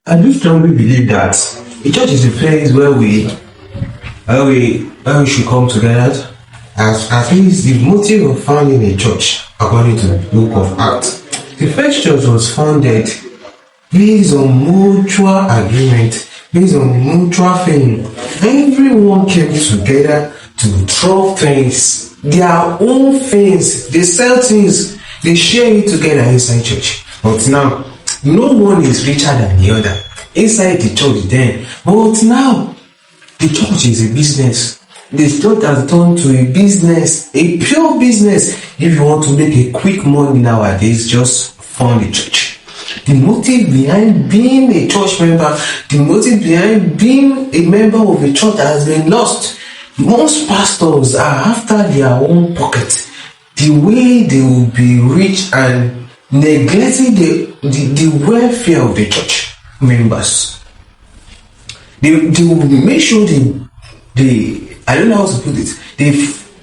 I do strongly believe that a church is a place where we should come together. As at least the motive of founding a church, according to the book of Acts, the first church was founded based on mutual agreement, based on mutual faith. Everyone came together to draw things, their own things. They sell things, they share it together inside church. But now, no one is richer than the other inside the church then. But now, the church is a business. The church has turned to a business, a pure business. If you want to make a quick money nowadays, just fund a church. The motive behind being a church member, the motive behind being a member of a church has been lost. Most pastors are after their own pocket. The way they will be rich and neglecting the welfare of the church members. They will make sure they I don't know how to put it.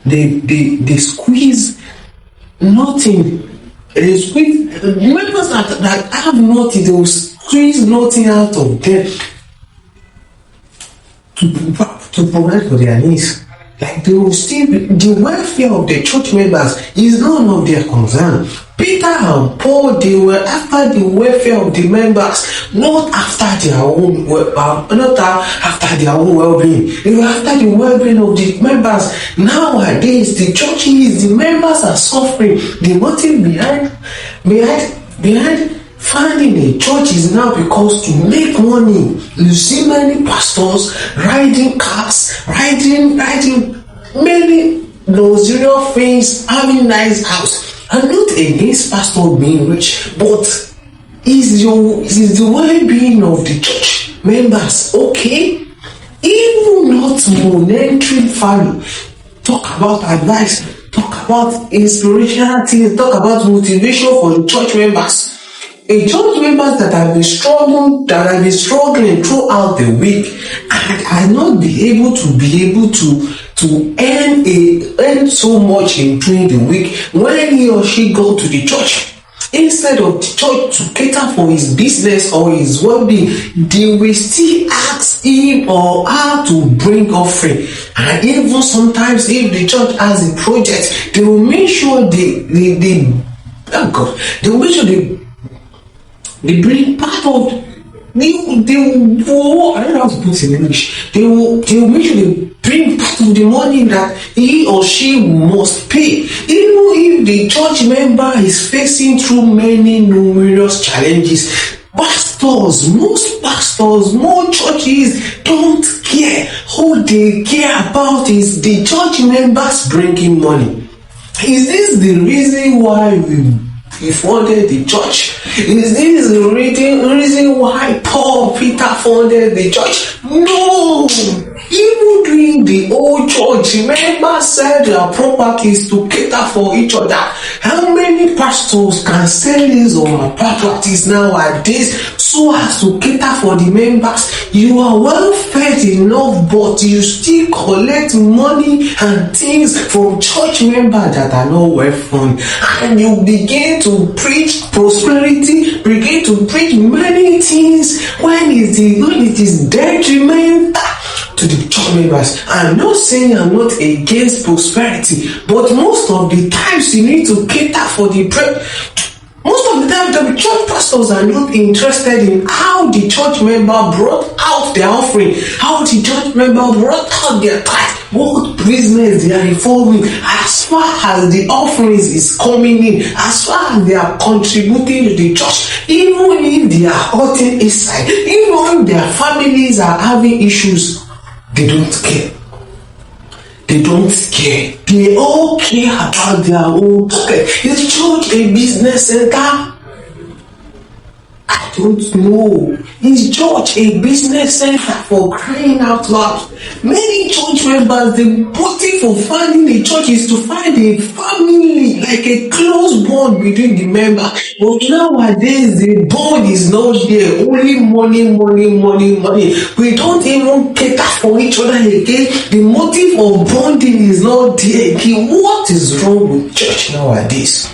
They squeeze nothing. They squeeze members that have nothing. They will squeeze nothing out of them to provide for their needs. Like they will still the welfare of the church members is none of their concern. Peter and Paul, they were after the welfare of the members, not after their own well-being. They were after the well-being of the members. Nowadays, the churches, the members are suffering. The motive behind finding a church is now because to make money. You see many pastors riding cars, riding many luxurious things, having nice house. I'm not against pastor being rich, but is the well-being of the church members okay? Even not monetary value. Talk about advice, talk about inspirational things, talk about motivation for the church members. A church members that have been struggling throughout the week and are not be able to earn so much in during the week when he or she go to the church. Instead of the church to cater for his business or his well-being, they will still ask him or her to bring offering. And even sometimes if the church has a project, they will make sure they bring part of I don't know how to put it in English. They will make sure they bring part of the money that he or she must pay. Even if the church member is facing through many numerous challenges, most churches don't care. Who they care about is the church members bringing money. Is this the reason why we funded the church? Is this the reason why Paul Peter funded the church? No! Even during the old church, members sell their properties to cater for each other. How many pastors can sell these or properties nowadays so as to cater for the members? You are well fed enough, but you still collect money and things from church members that are not well funded, and you begin to preach prosperity, begin to preach many things when it is detrimental to the church members. I'm not saying I'm not against prosperity, but most of the times you need to cater for the most of the time the church pastors are not interested in how the church member brought out their offering, how the church member brought out their tithe, what business they are involving, as far as the offerings is coming in, as far as they are contributing to the church. Even if they are hurting inside, even if their families are having issues, they don't care. They don't care. They all care about their own pocket. Is church a business center? I don't know. Is church a business center? For crying out loud? Many church members, the motive for finding a church is to find a family, like a close bond between the members. But nowadays, the bond is not there. Only money. We don't even cater for each other again. The motive of bonding is not there again. What is wrong with church nowadays?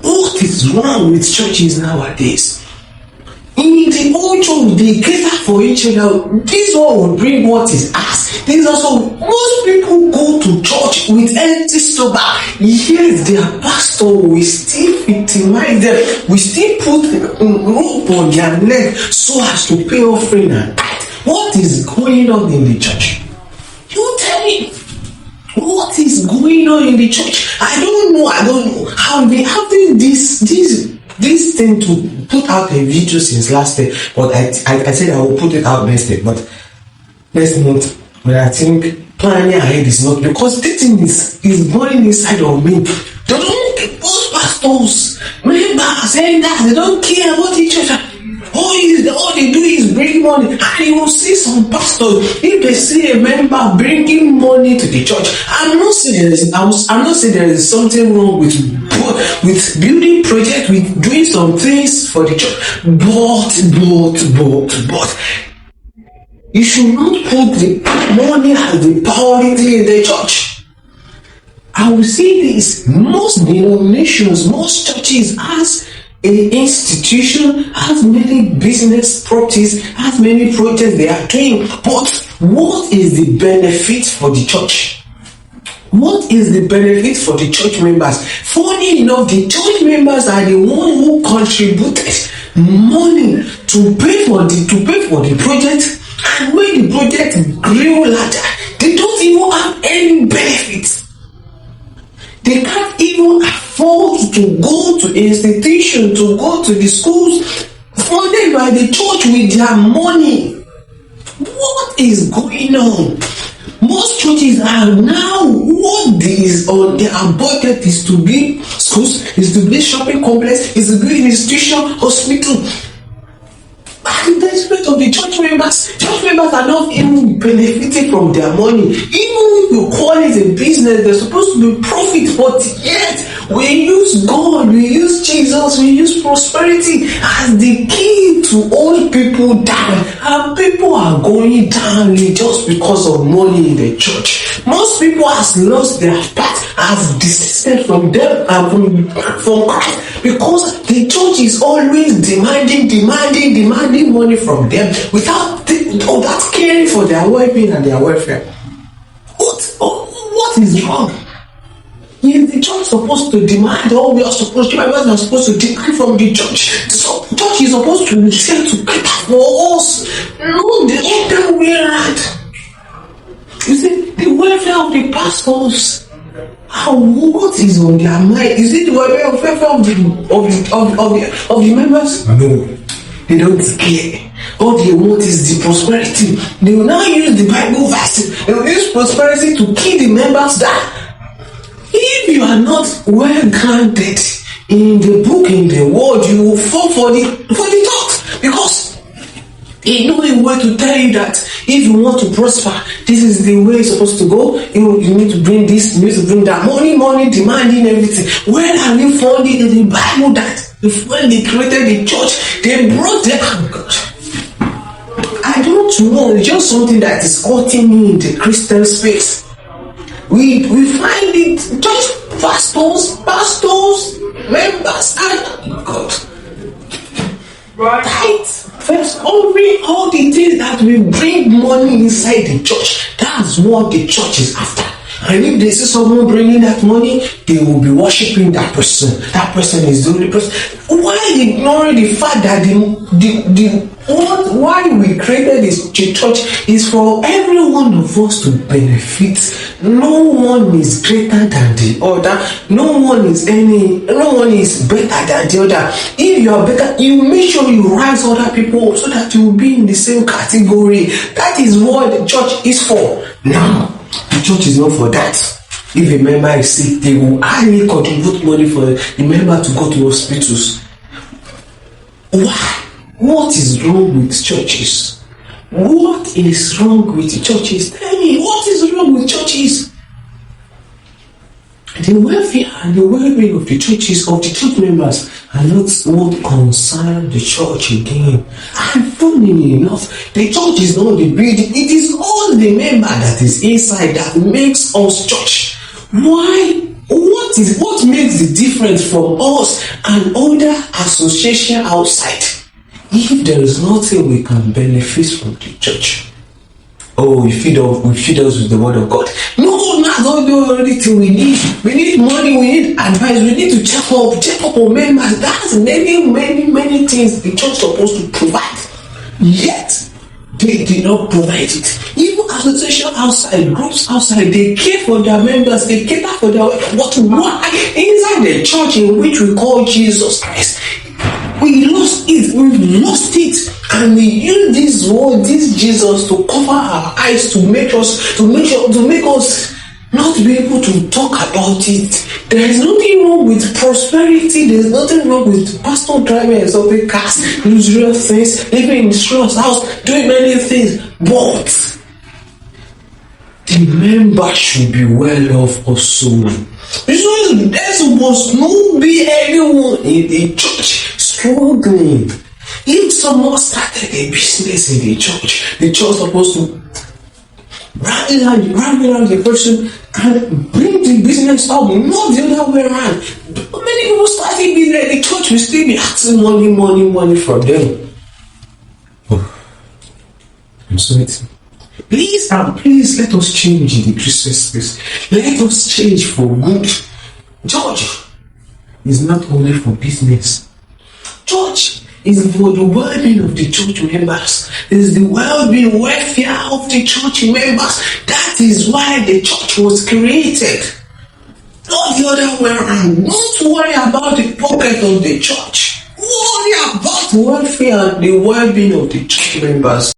What is wrong with churches nowadays? they cater for each other. This one will bring what is asked. This also, most people go to church with empty stomach, yet their pastor will still victimize them, will still put rope on their neck so as to pay offering and tithe. What is going on in the church? You tell me. What is going on in the church? I don't know how they have this thing to put out a video since last day, but I said I will put it out next day, but next month. But I think planning ahead is not, because this thing is burning inside of me. They don't, most pastors, members, saying that they don't care about each other. All they do is bring money, and you will see some pastors, if they see a member bringing money to the church, I'm not saying there is something wrong with building project, with doing some things for the church, but you should not put the money as the priority in the church. I will see this. Most denominations, most churches has an institution, has many business properties, has many projects they are doing. But what is the benefit for the church? What is the benefit for the church members? Funny enough, the church members are the ones who contributed money to pay for the project. And when the project grew larger, they don't even have any benefits. They can't even afford to go to institutions, to go to the schools funded by the church with their money. What is going on? Most churches are now, what is on their budget is to build schools, is to build shopping complex, is to build institution, hospital. And the respect of the church members are not even benefiting from their money. Even if you call it a business, they're supposed to be profit, but yet we use God, we use Jesus, we use prosperity as the key to hold people down. And people are going down just because of money in the church. Most people have lost their path, have desisted from them and from Christ, because the church is always demanding money from them without caring for their well-being and their welfare. What is wrong? Is the church supposed to demand, or we are supposed to demand from the church? So the church is supposed to be sent to cater for us. No, the other way around. You see, the welfare of the pastors. What is on their mind? Is it the welfare of the members? No, they don't care. All they want is the prosperity. They will now use the Bible verse. They will use prosperity to kill the members down. If you are not well grounded in the book, in the word, you will fall for the talks, because they know a way to tell you that if you want to prosper, this is the way it's supposed to go. You need to bring this, you need to bring that. Money, demanding everything. Where are you finding in the Bible that when they created the church, they brought them? Oh God. I don't know. It's just something that is cutting me in the Christian space. We find it just pastors, members, and God. Right. First, all the things that will bring money inside the church. That's what the church is after. And if they see someone bringing that money, they will be worshiping that person. That person is the only person. Why ignoring the fact that why we created this church is for every one of us to benefit. No one is greater than the other. No one is better than the other. If you are better, you make sure you rise other people so that you will be in the same category. That is what the church is for. Now, the church is not for that. If a member is sick, they will highly contribute money for the member to go to hospitals. Why? What is wrong with churches? What is wrong with the churches? Tell me, what is wrong with churches? The welfare and the well-being of the churches, of the church members, are not what concern the church again. And funny enough, the church is not the building, it is all the member that is inside that makes us church. Why? What makes the difference from us and other association outside? if there is nothing we can benefit from the church, oh, we feed us with the word of God. No, that's not the only thing we need. We need money, we need advice, we need to check up on members. That's many things the church is supposed to provide. Yet, they did not provide it. Even association outside, groups outside, they care for their members, they cater for their what? Why? Inside the church in which we call Jesus Christ, we lost it. We've lost it, and we use this word, this Jesus, to cover our eyes, to make us not be able to talk about it. There is nothing wrong with prosperity. There is nothing wrong with pastor driving exotic cars, usual things, living in his house, doing many things. But the member should be well off also. There supposed not be anyone in the church struggling. If someone started a business in the church supposed to rally around the person and bring the business up, not the other way around. Many people starting business, the church will still be asking money from them. I'm sweating. Please let us change in the Christian space. Let us change for good. Church is not only for business. Church is for the well-being of the church members. It is the well-being, welfare of the church members. That is why the church was created. Not the other way around. Don't worry about the pocket of the church. Worry about welfare and the well-being of the church members.